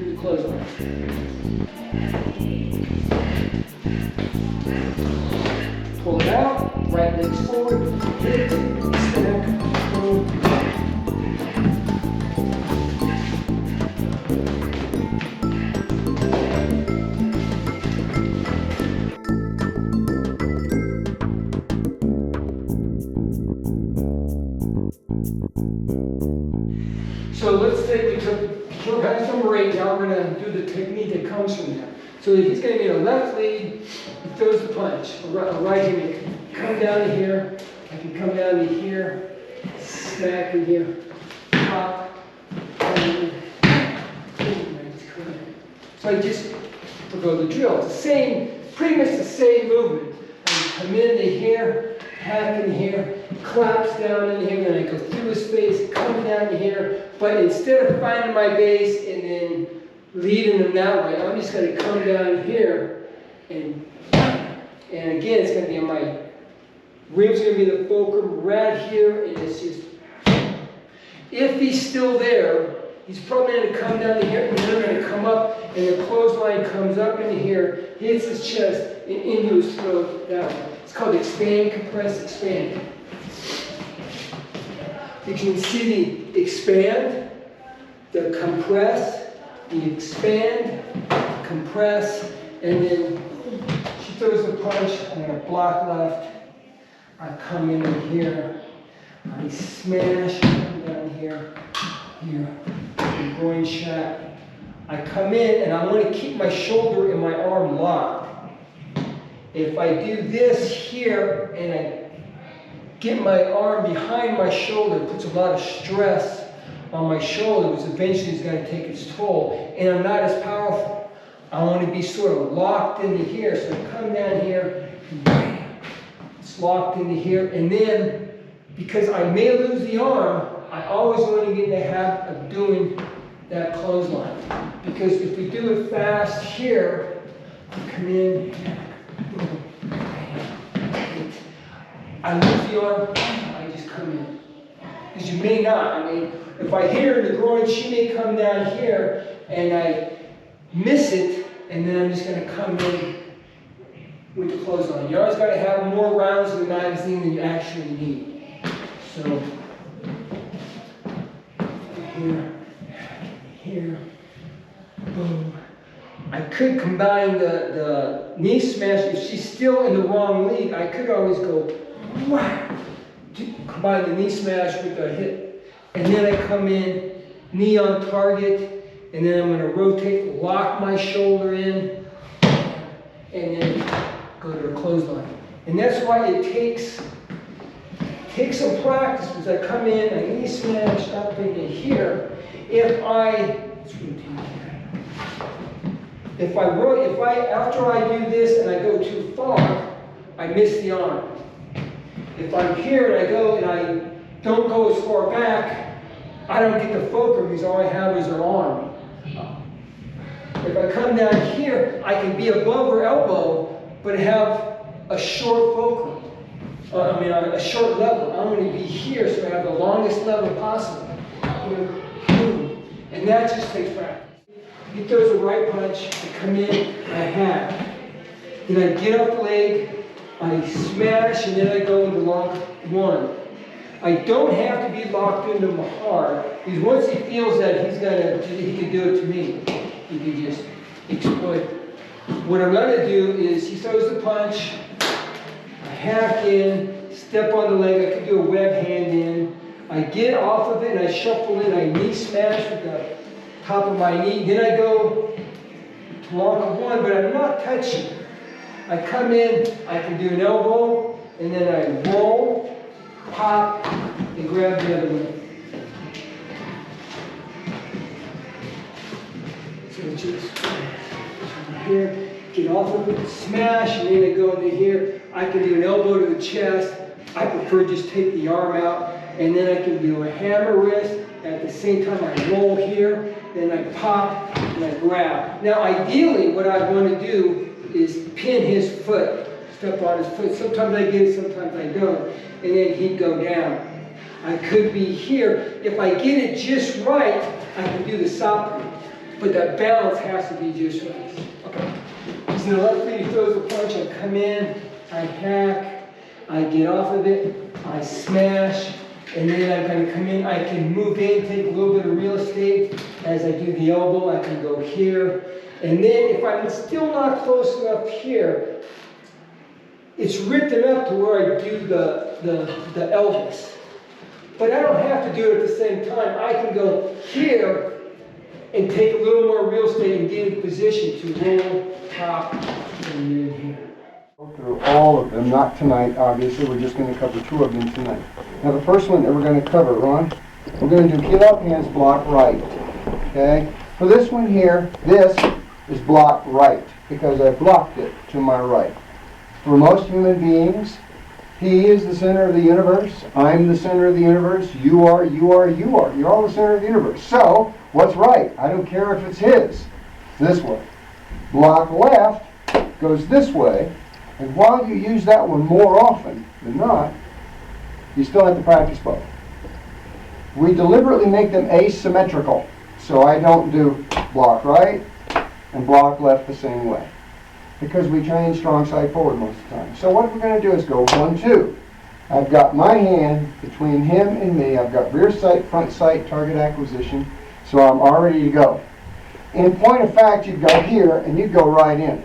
Do the clothesline. Pull it out, right legs forward, hit, stack, pull. So let's say we took short hands number 8, now we're going to do the technique that comes from that. So he's going to get a left lead, he throws the punch, a right hand, come down to here, I can come down to here, smack in here, pop, and so I just forgo the drill. It's the same, pretty much the same movement. I come into here, hack in here, collapse down in here, then I go through his face, come down to here, but instead of finding my base and then leading him that way, I'm just going to come down here, and again, it's going to be on my ribs, going to be the fulcrum right here, and it's just, if he's still there, he's probably going to come down to here, and then I'm going to come up, and the clothesline comes up into here, hits his chest, and into his throat that way. It's called expand, compress, expand. You can see the expand, the compress, the expand, compress, and then she throws the punch. I'm going to block left. I come in here. I smash, come down here, the groin shot. I come in and I want to keep my shoulder and my arm locked. If I do this here and I get my arm behind my shoulder, it puts a lot of stress on my shoulder, which eventually is going to take its toll, and I'm not as powerful. I want to be sort of locked into here, so I come down here, it's locked into here, and then, because I may lose the arm, I always want to get in the habit of doing that clothesline. Because if we do it fast here, I come in, I lose the arm, I just come in. Because you may not. I mean, if I hit her in the groin, she may come down here and I miss it, and then I'm just going to come in with the clothesline. You always got to have more rounds in the magazine than you actually need. So, here, boom. I could combine the knee smash. If she's still in the wrong lead, I could always go whack, combine the knee smash with the hit, and then I come in, knee on target, and then I'm going to rotate, lock my shoulder in, and then go to the clothesline. And that's why it takes some practice, because I come in, I knee smash up into here. If I after I do this and I go too far, I miss the arm. If I'm here and I go and I don't go as far back, I don't get the fulcrum because all I have is her arm. If I come down here, I can be above her elbow, but have a short fulcrum. A short level. I want to be here so I have the longest level possible. And that just takes practice. He throws a right punch, I come in, I hack. Then I get up the leg, I smash, and then I go into lock one. I don't have to be locked into him hard, because once he feels that, he can do it to me. He can just exploit. What I'm going to do is, he throws the punch, I hack in, step on the leg, I could do a web hand in. I get off of it and I shuffle in, I knee smash with the top of my knee. Then I go to lock one, but I'm not touching. I come in, I can do an elbow, and then I roll, pop, and grab the other one. So just here, get off of it, smash, and then I go into here. I can do an elbow to the chest. I prefer just take the arm out, and then I can do a hammer wrist. At the same time, I roll here, then I pop, and I grab. Now, ideally, what I want to do is pin his foot, step on his foot. Sometimes I get it, sometimes I don't, and then he'd go down. I could be here. If I get it just right, I can do the sock. but that balance has to be just right. Okay. So the left feet, he throws the punch, I come in, I hack, I get off of it, I smash, and then I'm going to come in, I can move in, take a little bit of real estate. As I do the elbow, I can go here. And then if I'm still not close enough here, it's ripped enough to where I do the Elvis. But I don't have to do it at the same time. I can go here and take a little more real estate and get in position to roll, hop, and then here. Go through all of them, not tonight, obviously. We're just going to cover 2 of them tonight. Now the first one that we're going to cover, Ron, we're going to do Kilap hands block right. Okay? For this one here, this is block right because I blocked it to my right. For most human beings, he is the center of the universe. I'm the center of the universe. You are, you are, you are. You're all the center of the universe. So, what's right? I don't care if it's his. This way. Block left goes this way. And while you use that one more often than not, you still have to practice both. We deliberately make them asymmetrical. So I don't do block right and block left the same way. Because we train strong side forward most of the time. So what we're going to do is go 1, 2. I've got my hand between him and me. I've got rear sight, front sight, target acquisition. So I'm all ready to go. In point of fact, you'd go here and you'd go right in.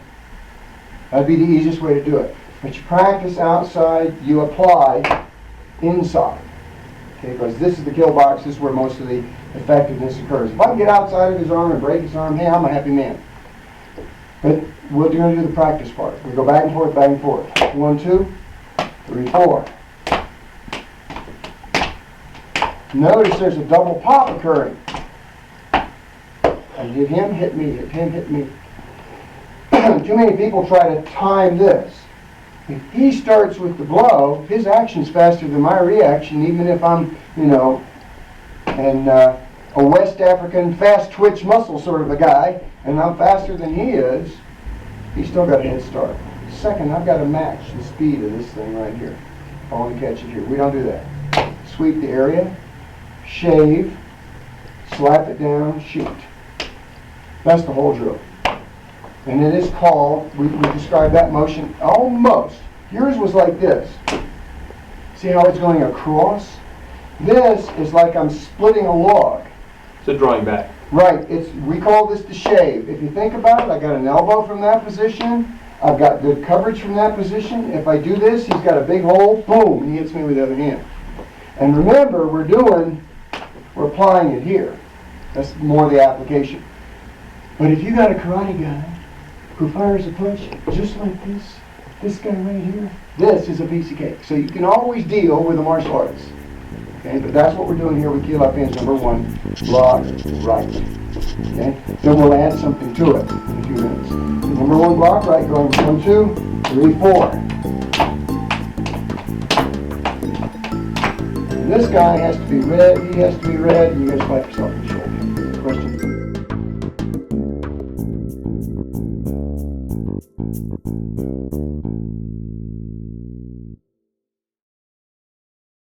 That'd be the easiest way to do it. But you practice outside, you apply inside. Okay, because this is the kill box, this is where most of the effectiveness occurs. If I can get outside of his arm and break his arm, hey, I'm a happy man. But we're going to do the practice part. We go back and forth, back and forth. 1, 2, 3, 4. Notice there's a double pop occurring. I hit him, hit me, hit him, hit me. Too many people try to time this. If he starts with the blow, his action's faster than my reaction, even if I'm, a West African fast twitch muscle sort of a guy, and I'm faster than he is, he's still got a head start. Second, I've got to match the speed of this thing right here. If I want to catch it here. We don't do that. Sweep the area, shave, slap it down, shoot. That's the whole drill. And it is called, we describe that motion almost. Yours was like this. See how it's going across? This is like I'm splitting a log. So drawing back. Right. We call this the shave. If you think about it, I got an elbow from that position. I've got good coverage from that position. If I do this, he's got a big hole. Boom. He hits me with the other hand. And remember, we're applying it here. That's more the application. But if you got a karate guy who fires a punch just like this guy right here, this is a piece of cake. So you can always deal with the martial arts. Okay, but that's what we're doing here with Kilap hands number 1, block right. Okay, then we'll add something to it in a few minutes. Number 1 block right, going 1, 2, 3, 4. And this guy has to be red, he has to be red, and you guys fight yourself.